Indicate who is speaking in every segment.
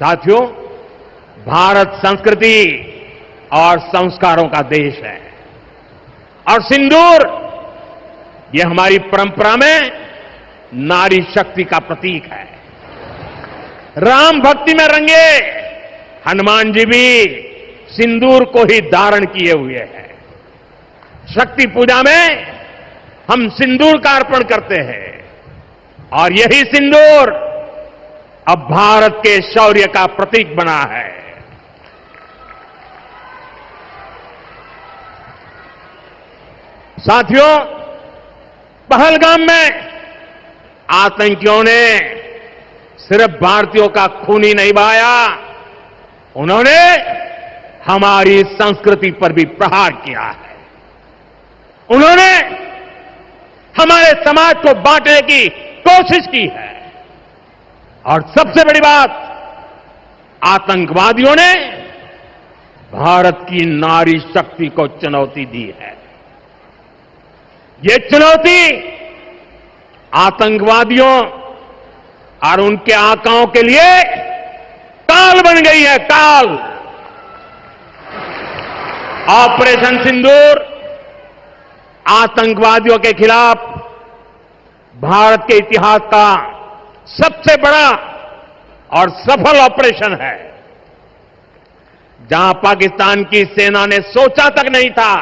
Speaker 1: साथियों, भारत संस्कृति और संस्कारों का देश है और सिंदूर ये हमारी परंपरा में नारी शक्ति का प्रतीक है। राम भक्ति में रंगे हनुमान जी भी सिंदूर को ही धारण किए हुए हैं। शक्ति पूजा में हम सिंदूर का अर्पण करते हैं और यही सिंदूर अब भारत के शौर्य का प्रतीक बना है। साथियों, पहलगाम में आतंकियों ने सिर्फ भारतीयों का खून ही नहीं बहाया, उन्होंने हमारी संस्कृति पर भी प्रहार किया है। उन्होंने हमारे समाज को बांटने की कोशिश की है और सबसे बड़ी बात, आतंकवादियों ने भारत की नारी शक्ति को चुनौती दी है। ये चुनौती आतंकवादियों और उनके आकाओं के लिए काल बन गई है, काल। ऑपरेशन सिंदूर आतंकवादियों के खिलाफ भारत के इतिहास का सबसे बड़ा और सफल ऑपरेशन है, जहां पाकिस्तान की सेना ने सोचा तक नहीं था,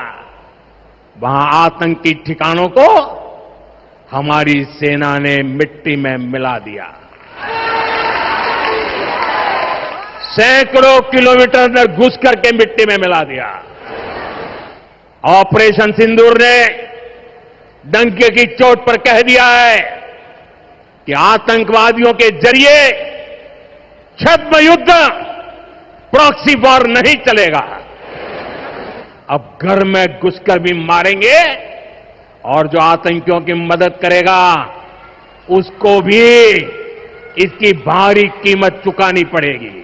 Speaker 1: वहां आतंकी ठिकानों को हमारी सेना ने मिट्टी में मिला दिया। सैकड़ों किलोमीटर अंदर घुस करके मिट्टी में मिला दिया। ऑपरेशन सिंदूर ने डंके की चोट पर कह दिया है कि आतंकवादियों के जरिए छद्म युद्ध, प्रॉक्सी वॉर नहीं चलेगा। अब घर में घुसकर भी मारेंगे और जो आतंकियों की मदद करेगा उसको भी इसकी भारी कीमत चुकानी पड़ेगी।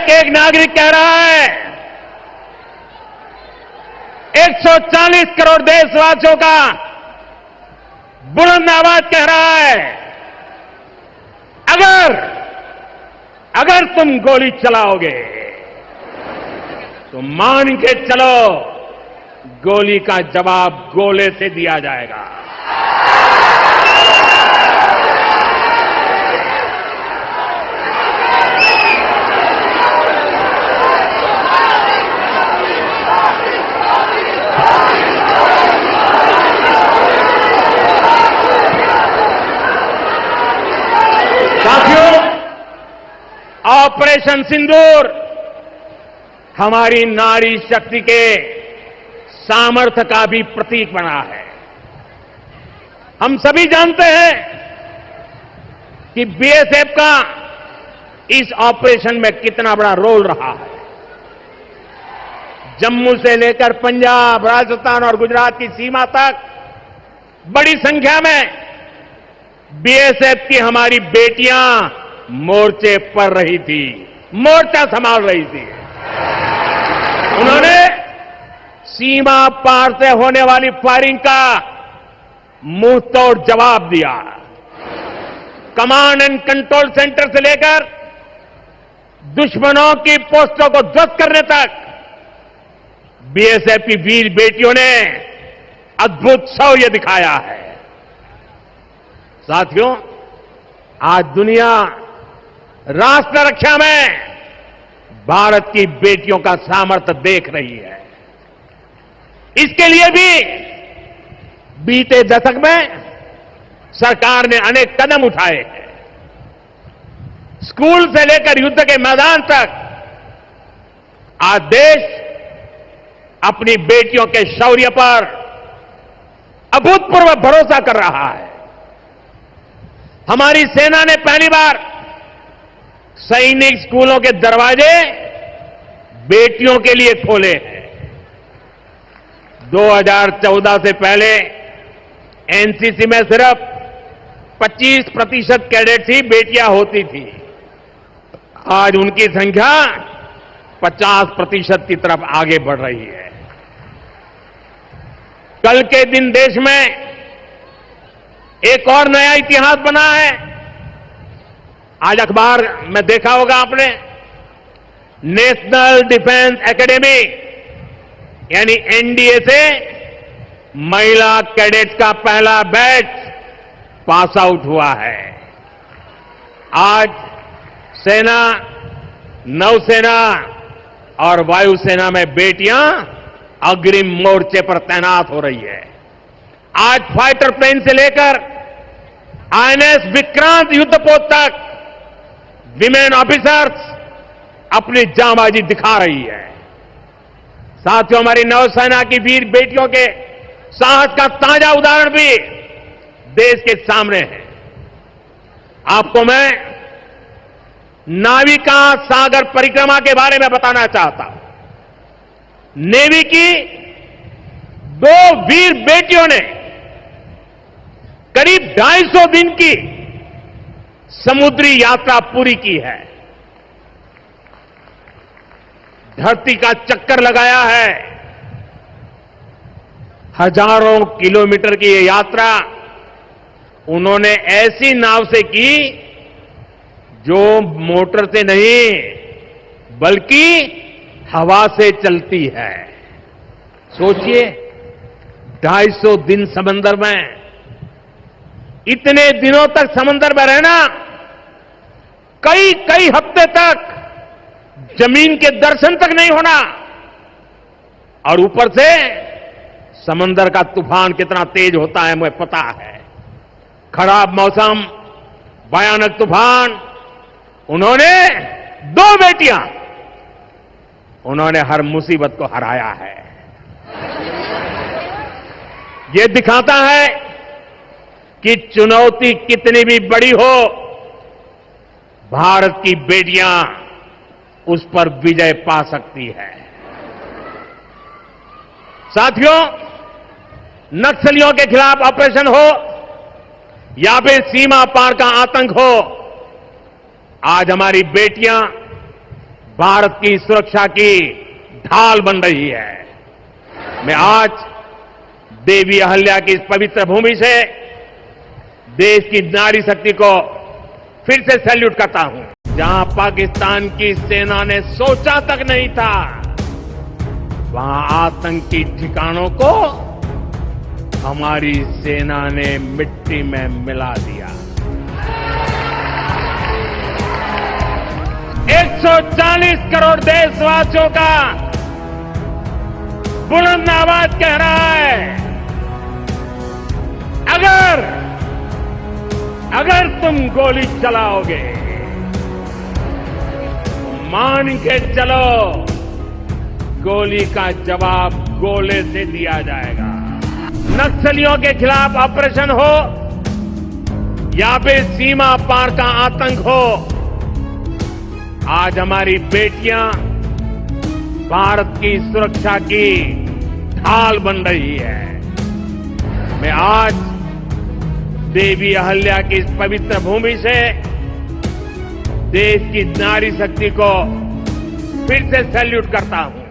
Speaker 1: एक नागरिक कह रहा है, 140 करोड़ देशवासियों का बुलंद आवाज कह रहा है, अगर तुम गोली चलाओगे तो मान के चलो गोली का जवाब गोले से दिया जाएगा। ऑपरेशन सिंदूर हमारी नारी शक्ति के सामर्थ्य का भी प्रतीक बना है। हम सभी जानते हैं कि बीएसएफ का इस ऑपरेशन में कितना बड़ा रोल रहा है। जम्मू से लेकर पंजाब, राजस्थान और गुजरात की सीमा तक बड़ी संख्या में बीएसएफ की हमारी बेटियां मोर्चे पर रही थी, मोर्चा संभाल रही थी। उन्होंने सीमा पार से होने वाली फायरिंग का मुंह तोड़ जवाब दिया। कमांड एंड कंट्रोल सेंटर से लेकर दुश्मनों की पोस्टों को ध्वस्त करने तक बीएसएफ की वीर बेटियों ने अद्भुत शौर्य दिखाया है। साथियों, आज दुनिया राष्ट्र रक्षा में भारत की बेटियों का सामर्थ्य देख रही है। इसके लिए भी बीते दशक में सरकार ने अनेक कदम उठाए हैं। स्कूल से लेकर युद्ध के मैदान तक आज देश अपनी बेटियों के शौर्य पर अभूतपूर्व भरोसा कर रहा है। हमारी सेना ने पहली बार सैनिक स्कूलों के दरवाजे बेटियों के लिए खोले हैं। 2014 से पहले एनसीसी में सिर्फ 25% कैडेट्स ही बेटियां होती थी। आज उनकी संख्या 50% की तरफ आगे बढ़ रही है। कल के दिन देश में एक और नया इतिहास बना है। आज अखबार में देखा होगा आपने, नेशनल डिफेंस एकेडमी यानी एनडीए से महिला कैडेट्स का पहला बैच पास आउट हुआ है। आज सेना, नौसेना और वायुसेना में बेटियां अग्रिम मोर्चे पर तैनात हो रही है। आज फाइटर प्लेन से लेकर आईएनएस विक्रांत युद्धपोत तक विमेन ऑफिसर्स अपनी जांबाजी दिखा रही है। साथियों, हमारी नौसेना की वीर बेटियों के साहस का ताजा उदाहरण भी देश के सामने है। आपको मैं नाविका सागर परिक्रमा के बारे में बताना चाहता हूं। नेवी की 2 वीर बेटियों ने करीब 250 दिन की समुद्री यात्रा पूरी की है। धरती का चक्कर लगाया है। हजारों किलोमीटर की ये यात्रा उन्होंने ऐसी नाव से की जो मोटर से नहीं बल्कि हवा से चलती है। सोचिए, 250 दिन समंदर में, इतने दिनों तक समंदर में रहना, कई कई हफ्ते तक जमीन के दर्शन तक नहीं होना, और ऊपर से समंदर का तूफान कितना तेज होता है मुझे पता है। खराब मौसम, भयानक तूफान, उन्होंने 2 बेटियां, उन्होंने हर मुसीबत को हराया है। ये दिखाता है कि चुनौती कितनी भी बड़ी हो, भारत की बेटियां उस पर विजय पा सकती है। साथियों, नक्सलियों के खिलाफ ऑपरेशन हो या फिर सीमा पार का आतंक हो, आज हमारी बेटियां भारत की सुरक्षा की ढाल बन रही है। मैं आज देवी अहल्या की इस पवित्र भूमि से देश की नारी शक्ति को फिर से सैल्यूट करता हूं। जहां पाकिस्तान की सेना ने सोचा तक नहीं था, वहां आतंकी ठिकानों को हमारी सेना ने मिट्टी में मिला दिया। 140 करोड़ देशवासियों का बुलंद आवाज कह रहा है, अगर तुम गोली चलाओगे, मान के चलो गोली का जवाब गोले से दिया जाएगा। नक्सलियों के खिलाफ ऑपरेशन हो या फिर सीमा पार का आतंक हो, आज हमारी बेटियां भारत की सुरक्षा की ढाल बन रही है। मैं आज देवी अहल्या की इस पवित्र भूमि से देश की नारी शक्ति को फिर से सैल्यूट करता हूं।